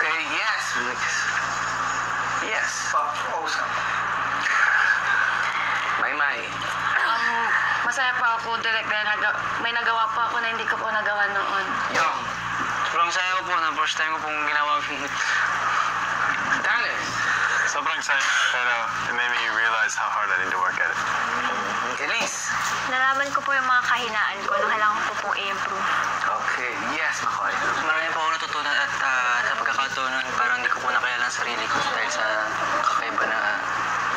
Okay, yes. Yes. Awesome. May. Masaya pa ako, Direk, dahil may nagawa pa ako na hindi ko po nagawa noon. Yung. Sobrang saya ko po na first time ko pong ginawa. Tanner. Sobrang saya, pero it made me realize how hard I need to work at it. Elise. Nalaman ko po yung mga kahinaan ko na kailangan ko pong i-improve. Okay, yes, Makoy. Marami po ako natutunan at sa pagkakataon nun, parang hindi ko po nakilala ang sarili ko dahil sa kakaiba na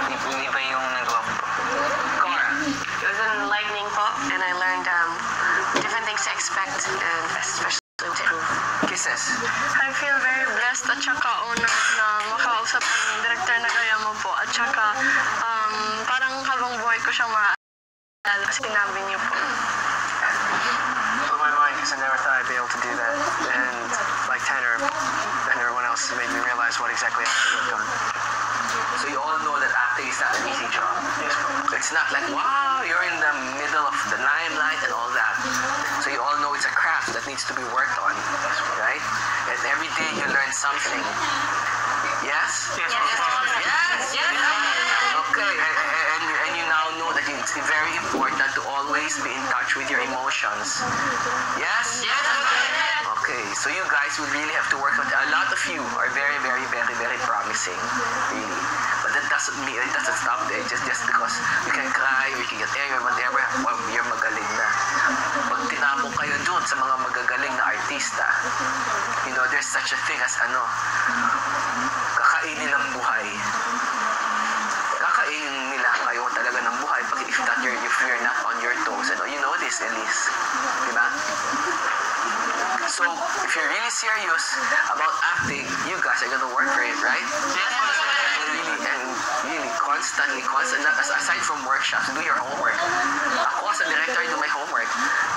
hindi ba yung nagawa ko po. Cora. It was enlightening po, and I learned different things to expect, and especially to improve. Kisses. I feel very blessed at saka honored na makausap ang director na gaya mo po. At saka parang habang buhay ko siyang maaalala kasi sinabi niyo po. Blew my mind because I never thought I'd be able to do that. And like Tanner and everyone else, it made me realize what exactly I have to work on. So you all know that acting is not an easy job. It's not like, wow, you're in the middle of the limelight and all that. So you all know it's a craft that needs to be worked on, right? And every day you learn something. Yes? Yes. Yes. Okay, and you now know that it's very important to always be in touch with your emotions. Yes? Yes. Okay, so you guys will really have to work on it. A lot of you are very, very, very, very promising, really. But that doesn't mean, it doesn't stop there. Just because you can cry or you can get angry or whatever, well, you're magaling na. Pag tinapong kayo dun sa mga magagaling na artista, you know, there's such a thing as kakainin ng buhay. Kakainin nila kayo talaga ng buhay pag if you're not on your toes. You know this, Elise. Diba? So, if you're really serious about acting, you guys are gonna work for it, right? Really, constantly, aside from workshops, do your homework. Ako as a director, I do my homework.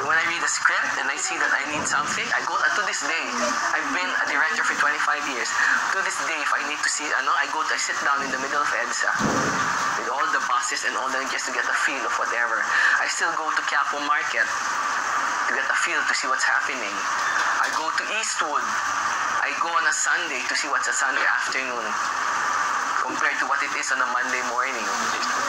When I read a script and I see that I need something, I go, to this day, I've been a director for 25 years. To this day, if I need to see, I sit down in the middle of EDSA with all the buses and all that just to get a feel of whatever. I still go to Quiapo Market to get a feel to see what's happening. I go to Eastwood. I go on a Sunday to see what's a Sunday afternoon compared to what it is on a Monday morning.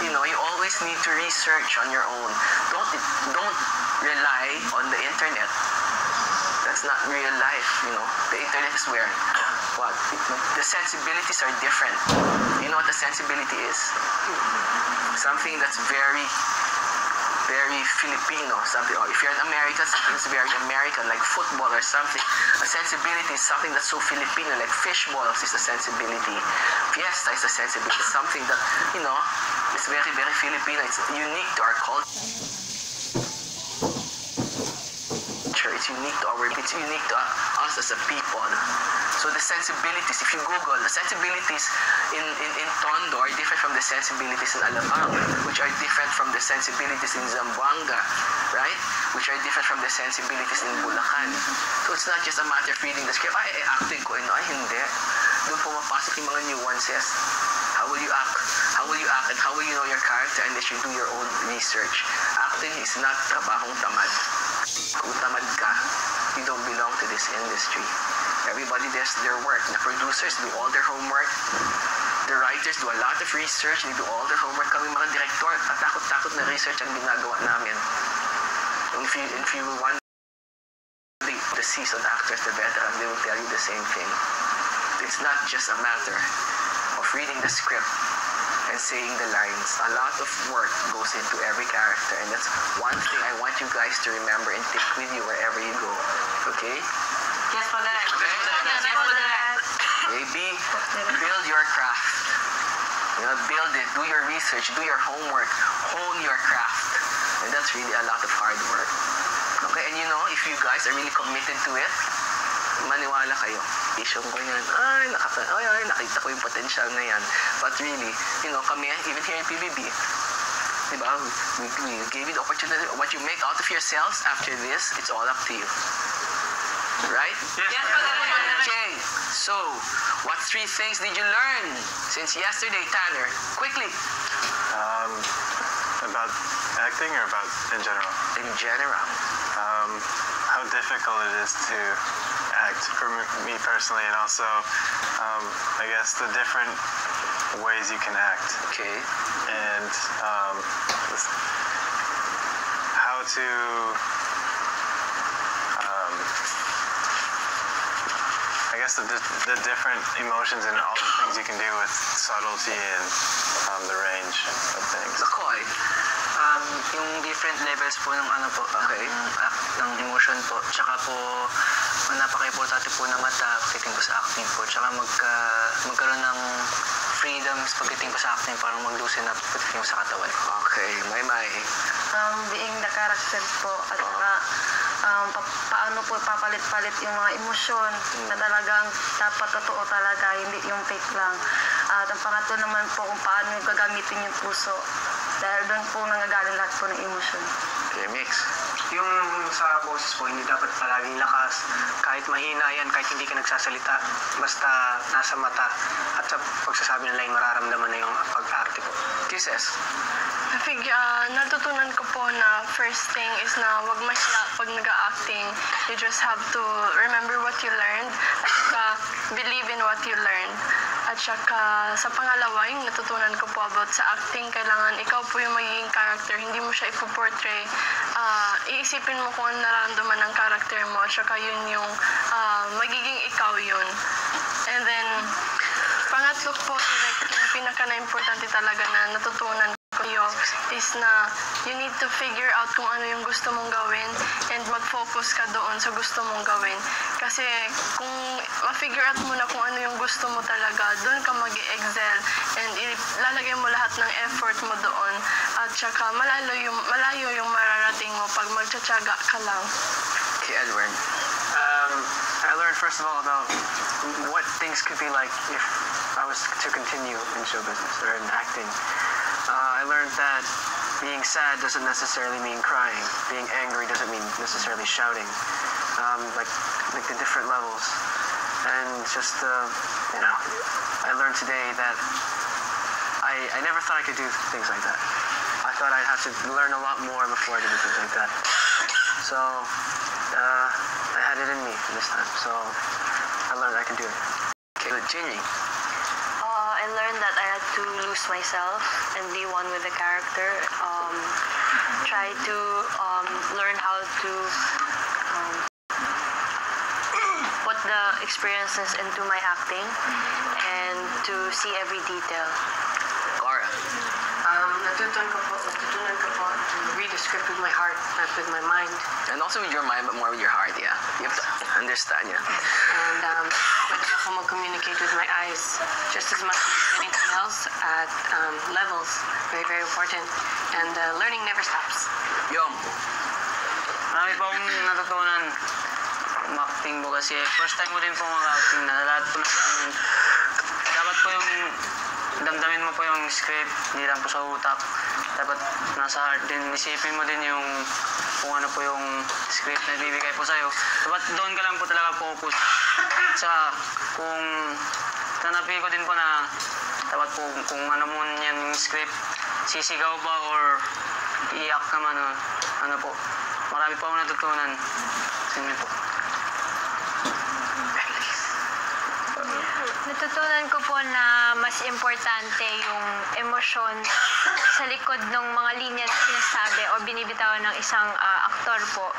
You know, you always need to research on your own. Don't rely on the internet. That's not real life, you know. The internet is where the sensibilities are different. You know what a sensibility is? Something that's very Filipino, something, or if you're an American, it's very American, like football or something. A sensibility is something that's so Filipino, like fish balls is a sensibility. Fiesta is a sensibility, something that, you know, it's very, very Filipino. It's unique to our culture. It's unique to us as a people. So the sensibilities, if you Google, the sensibilities in Tondo are different from the sensibilities in Alabang, which are different from the sensibilities in Zamboanga, right? Which are different from the sensibilities in Bulacan. So it's not just a matter of reading the script, acting ko, hindi. Doon pumapasok yung mga nuances. How will you act? How will you act and how will you know your character and that you do your own research? Acting is not trabahong tamad. Kung tamad ka, you don't belong to this industry. Everybody does their work. The producers do all their homework. The writers do a lot of research. They do all their homework. Kami mga director, katakot-takot na research ang ginagawa namin. And if you want the seasoned actors, the veteran, they will tell you the same thing. It's not just a matter of reading the script and saying the lines. A lot of work goes into every character, and that's one thing I want you guys to remember and take with you wherever you go. Okay? Yes, po, Direk. Maybe build your craft. You know, build it. Do your research. Do your homework. Hone your craft. And that's really a lot of hard work. Okay? And you know, if you guys are really committed to it, maniwala kayo. Vision ko yan. Nakita ko yung potential na yan. But really, you know, kami, even here in PBB, diba, we gave you the opportunity. What you make out of yourselves after this, it's all up to you. Right? Yes, Okay, so, what 3 things did you learn since yesterday, Tanner? Quickly. About acting or about in general? In general. How difficult it is to act for me personally, and also I guess the different ways you can act, Okay. and how to I guess the different emotions and all the things you can do with subtlety and the range of things. Akoy. Yung different levels po ng ano po, ng emotion po. Tsaka po, napaka-importante po na mata pagdating po sa acting po. Tsaka magkaroon ng freedoms pagdating po sa acting, parang mag-loosen up pagdating po sa katawan. Okay, Maymay. Being the character po at saka paano po papalit-palit yung mga emosyon na talagang dapat totoo talaga, hindi yung fake lang. At ang pangatlo naman po kung paano yung gagamitin yung puso. Dahil doon po nanggagaling lahat po ng emosyon. Okay, Mix. Yung sa boses po, hindi dapat palaging lakas. Kahit mahina yan, kahit hindi ka nagsasalita, basta nasa mata at sa pagsasabi ng line, mararamdaman na yung pag-arte po. Kisses. Natutunan ko po na first thing is na wag mahiya pag nag-acting. You just have to remember what you learned at saka believe in what you learned. At saka sa pangalawa, yung natutunan ko po about sa acting, kailangan ikaw po yung magiging character, hindi mo siya ipoportray. Iisipin mo kung ano nararamdaman ng character mo at saka yun yung magiging ikaw yun. And then, pangatlo po, yung pinaka-na-importante talaga na natutunan ko is na you need to figure out kung ano yung gusto mong gawin and mag-focus ka doon sa gusto mong gawin. Kasi kung ma-figure out mo na kung ano yung gusto mo talaga, doon ka mag-excel and ilalagay mo lahat ng effort mo doon at saka malayo yung mararating mo pag magtsatsaga ka lang. Okay, Edward. I learned first of all about what things could be like if I was to continue in show business or in acting. I learned that being sad doesn't necessarily mean crying. Being angry doesn't mean necessarily shouting. Like the different levels. And just, I learned today that I never thought I could do things like that. I thought I'd have to learn a lot more before I could do things like that. So, I had it in me this time. So, I learned I could do it. Okay, Ginny. I learned that I had to lose myself and be one with the character. Try to learn how to put the experiences into my acting and to see every detail. Cara. Natutunan ko po to read the script with my heart, not with my mind. And also with your mind, but more with your heart, yeah. You have to understand, yeah. And pwede ako mag-communicate with my eyes just as much as anything else at levels. Very, very important. And learning never stops. Yum. Marami pa akong natutunan acting po kasi first time mo din po mag-acting na lahat po na dapat po yung damdamin mo po yung script, hindi lang po sa utak. Dapat nasa heart din, isipin mo din yung kung ano po yung script na ibibigay po sa'yo. Dapat doon ka lang po talaga focus. Tsaka kung tanapin ko din po na dapat po kung ano mo yan yung script, sisigaw ba or iiyak naman o ano po. Marami pa akong natutunan sa inyo po. Natutunan ko po na mas importante yung emosyon sa likod ng mga linya na sinasabi o binibitawan ng isang aktor po.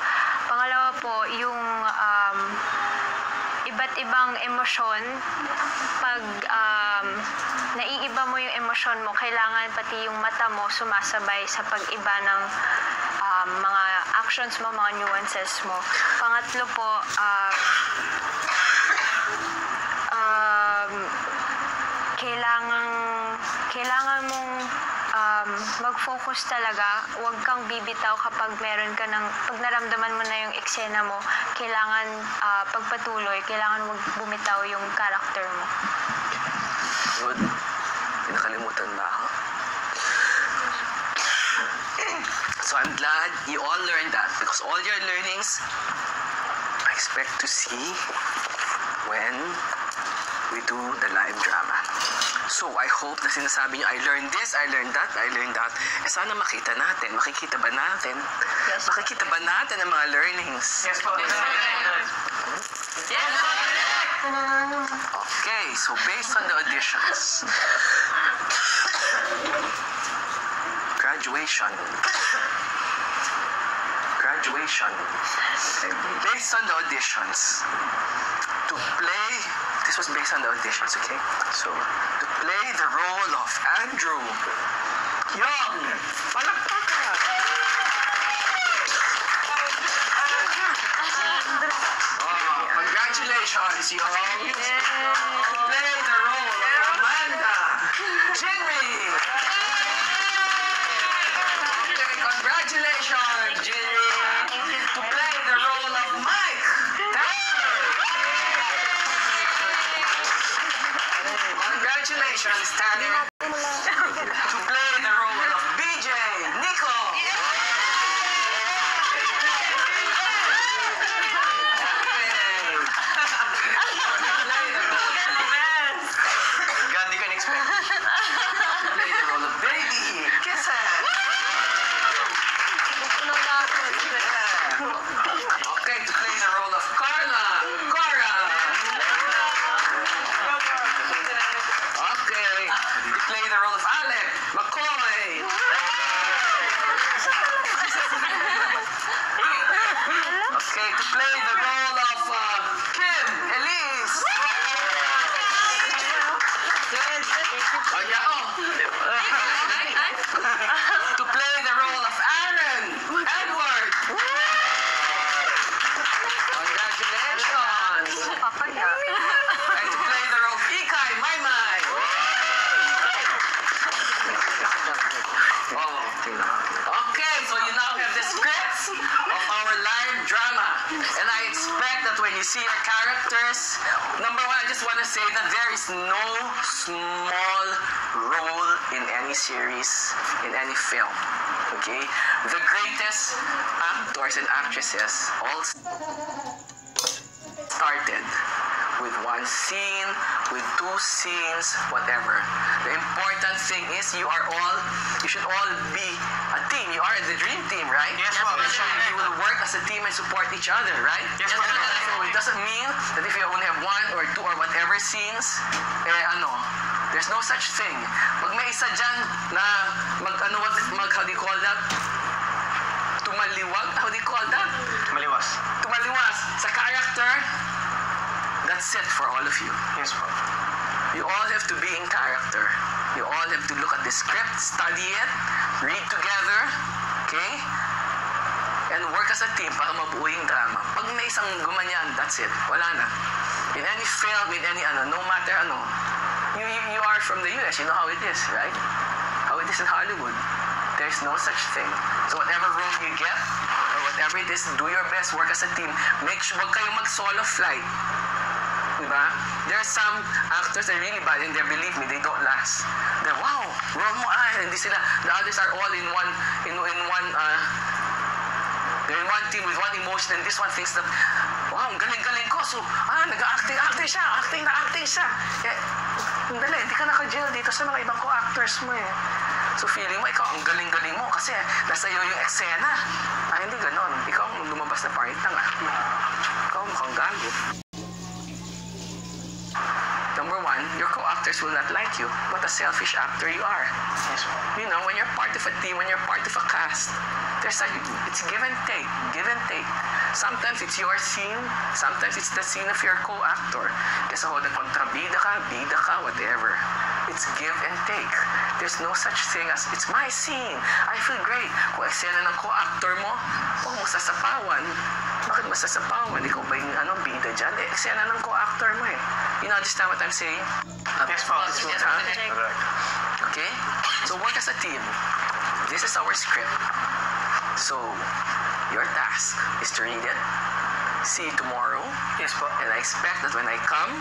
Pangalawa po, yung iba't ibang emosyon. Pag naiiba mo yung emosyon mo, kailangan pati yung mata mo sumasabay sa pag-iba ng mga actions mo, mga nuances mo. Pangatlo po, kailangan mong mag-focus talaga. Huwag kang bibitaw kapag pag naramdaman mo na yung eksena mo, kailangan pagpatuloy, kailangan huwag bumitaw yung character mo. Good. Nakalimutan ba ako? So I'm glad you all learned that because all your learnings I expect to see when we do the live drama. So I hope na sinasabi niyo, I learned this, I learned that, I learned that. Eh sana makita natin. Makikita ba natin? Yes. Makikita ba natin ang mga learnings? Yes po. Yes. Okay, so based on the auditions, graduation. Based on the auditions, to play, this was based on the auditions, okay? So, to play the role of Andrew Young, palakpakan! Congratulations, Young! To play the role of Amanda, Jimmy! Okay, congratulations, Jimmy! To play the role of Mike, congratulations, Tanner! To play the role of BJ, Nico! God, you can expect. To play the role of Baby, Kisses! Okay, to play the role of Carla, Cora! Okay, to play the role of Alec, McCoy! Okay, to play the role of Kim, Elise! Oh, yeah, oh. To play the role of Aaron, Edward! Congratulations! And to play the role of Ikay, Maymay! Okay, so you now have the scripts of our live drama. And I expect that when you see your characters, number one, I just want to say that there is no small role in any series, in any film. Okay? The greatest actors and actresses all started with one scene, with two scenes, whatever. The important thing is you should all be a team. You are the dream team, right? Yes, ma'am. You will work as a team and support each other, right? Yes, ma'am. So it doesn't mean that if you only have one or two or whatever scenes, there's no such thing. Pag may isa dyan na how do you call that? Tumaliwag? How do you call that? Tumaliwas sa character, that's it for all of you. Yes, ma'am. You all have to be in character. You all have to look at the script, study it, read together, okay? And work as a team para mabuo yung drama. Pag may isang gumanyan, that's it. Wala na. In any film, in any no matter you are from the US, you know how it is, right? How it is in Hollywood. There's no such thing. So whatever role you get, or whatever it is, do your best, work as a team. Make sure, wag kayong mag-solo flight. Diba? There are some actors that are really bad and believe me, they don't last. They're, wow, role mo hindi sila. The others are all in one they're in one team with one emotion, and this one thinks that, wow, ang galing-galing ko. So, nag-acting siya. Acting siya. Hindi ka naka-jail dito sa mga ibang co-actors mo eh. So, feeling mo, ikaw ang galing-galing mo kasi nasa iyo yung eksena. Hindi ganon. Ikaw ang lumabas na part na nga. Ikaw mukhang gago. Number one, your co-actors will not like you. What a selfish actor you are. Yes, ma'am. You know, when you're part of a team, when you're part of a cast, it's give and take. Sometimes it's your scene, sometimes it's the scene of your co-actor. Kasi nagkontrabida ka, bida ka, whatever. It's give and take. There's no such thing as, it's my scene. I feel great. Kung eksena ng co-actor mo, huwag mo sasapawan. Bakit masasapawan? Ikaw ba yung bida dyan? Eksena ng co-actor mo eh. You understand what I'm saying? Yes, ma'am. Yes, Correct. Okay? So work as a team. This is our script. So, your task is to read it. See you tomorrow. Yes, po. And I expect that when I come,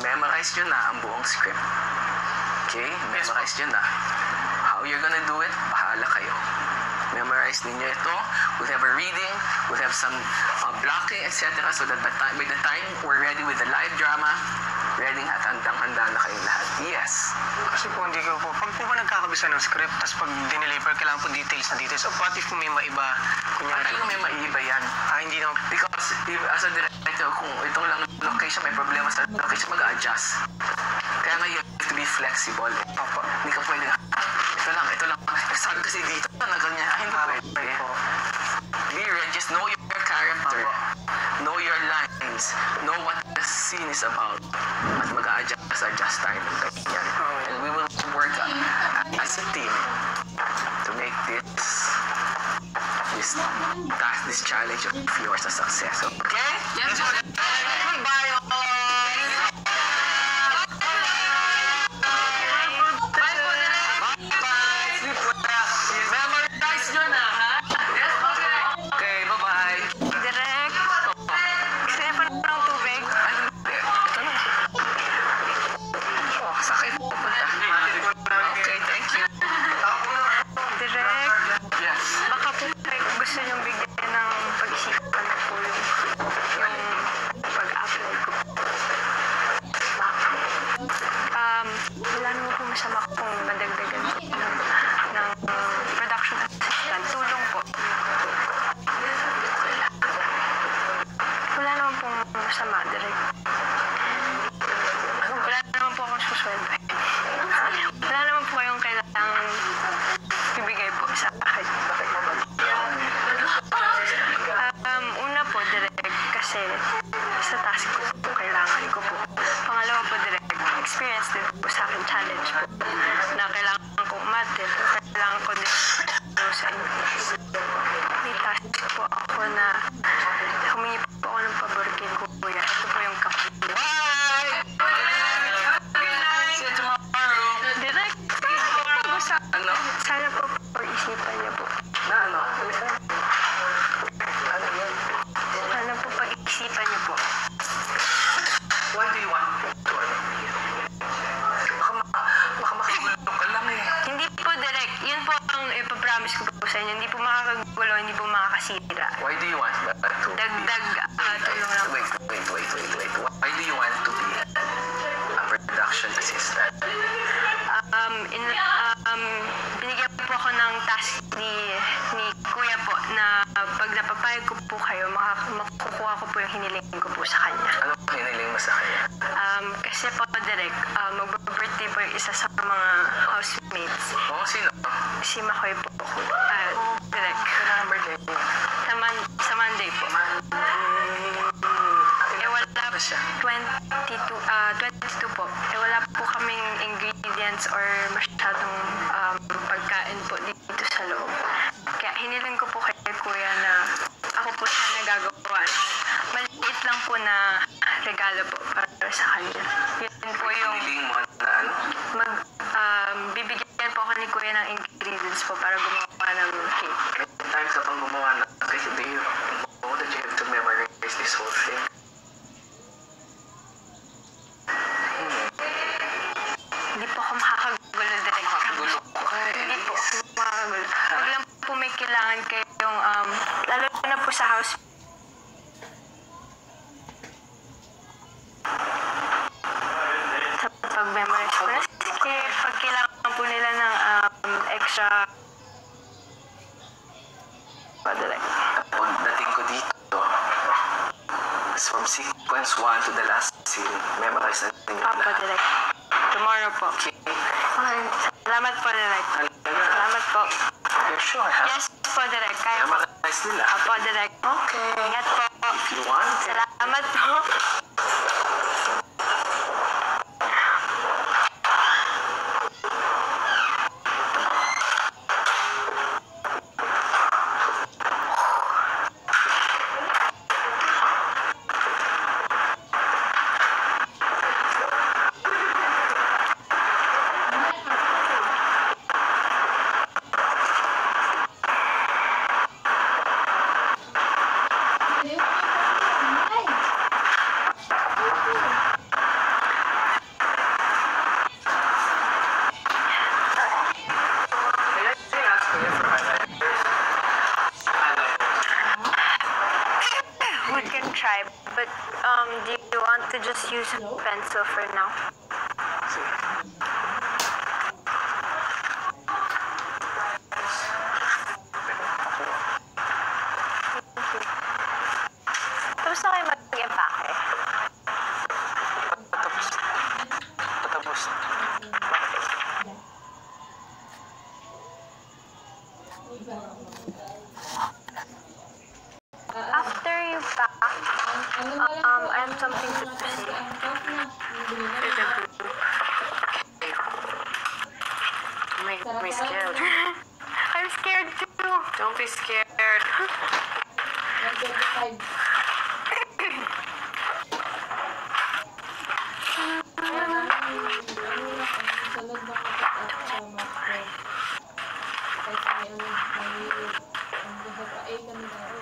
memorize nyo na ang buong script. Okay? Yes, Memorize nyo na. How you're gonna do it, bahala kayo. Memorize ninyo ito. We'll have a reading. We'll have some blocking, etc. So that by the time we're ready with the live drama, ready at handang-handa na kayong lahat. Yes. Kasi po, hindi ko po. Pag po ba nagkakabisa ng script, tapos pag dineliver, kailangan po details na details. So, what if po may maiba? Kunyari, Ano may maiiba yan? hindi naman. Because if, as a director, kung itong lang location, may problema sa location, mag-adjust. Kaya nga you have to be flexible. Hindi ka pwede na, ito lang. Sabi kasi dito, na ganyan. Hindi pwede. Be ready, just know your character. Know your lines. Know what the scene is about. At mag-adjust tayo ng ganyan. And we will work as a team to make this challenge of yours a success. Okay? Yes, Goodbye, all! Memorize nyo na, ha? Yes, okay, bye-bye. Direk, gusto niya pa ng tubig? Ay, hindi. Ito na. Oh, saan kayo pupunta? Okay, thank you. Direk, Yes. baka po kayo gusto niyong bigyan ng pag-isipan na po yung pag-apply ko. Wala naman po masama kung madagdagan ng production assistant. Tulong po. Wala naman pong masama, Direk. Wala naman po akong susweldo. Wala naman po kayong kailangang ibigay po sa akin. Una po, Direk, kasi sa task ko po, kailangan ko po. Pangalawa po, Direk, experience din po sa akin, challenge po. Na kailangan ko umate, kailangan ko din sa inyo. May task po ako na humingi po ako ng pabor kay Kuya. Ito po yung kapatid. See you tomorrow. Direk, Ano? sana po pag-isipan niyo po. Na ano? Ano yun? Sana po pag-isipan niyo po. Why do you want to ano? Baka makagulong ka lang eh. Hindi po, Direk. Yun po ang ipapromise ko po sa inyo. Hindi po makakagulo, hindi po makakasira. Why do you want to be? Dagdag tulong lang po. Wait. Why do you want to be a production assistant? Binigyan po ako ng task ni Kuya po na pag napapayag ko po kayo, makukuha ko po yung hiniling ko po sa kanya. Ano hiniling mo sa kanya? Kasi po, Direk, magbe-birthday po yung isa sa mga housemates. Oo, sino? Si Makoy po. Direk. Kailan ang birthday mo? Sa Monday po. Wala Ano siya? 22 po. Wala po kaming ingredients or masyadong pagkain po dito sa loob. Kaya hiniling ko po kay Kuya na ako po siya nagagawa. Maliit lang po na regalo po para sa kanya. Yun po yung Hiniling mo na ano? bibigyan po ako ni Kuya ng ingredients po para gumawa ng cake. May time ka pang gumawa na kasi do you know that you have to memorize this whole thing? Hindi po ako makakagulo, Direk. Makakagulo ka eh. Hindi po ako makakagulo. Pag lang po may kailangan kayong, lalo na po sa house, sa pag-memorize ko. Sige, pag kailangan po nila ng extra, Direk. Pagdating ko dito, from sequence 1 to the last scene, memorize na ninyo Papa, lahat. Direk. Tomorrow po. Okay? Salamat po, Direk. Talaga? Salamat po. You're sure, ha? Yes po, Direk. Kaya po. Memorize nila. Apo, Direk. Okay. Ingat po. If you want. Salamat po. Do you want to just use a pencil for now? Tapos na kayo mag-empake? Patapos. After you pack, I have something to say. Make me scared. I'm scared too. Don't be scared.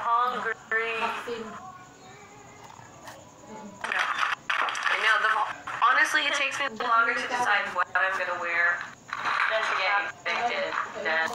Hungry. Honestly, it takes me longer to decide what I'm gonna wear than to get evicted than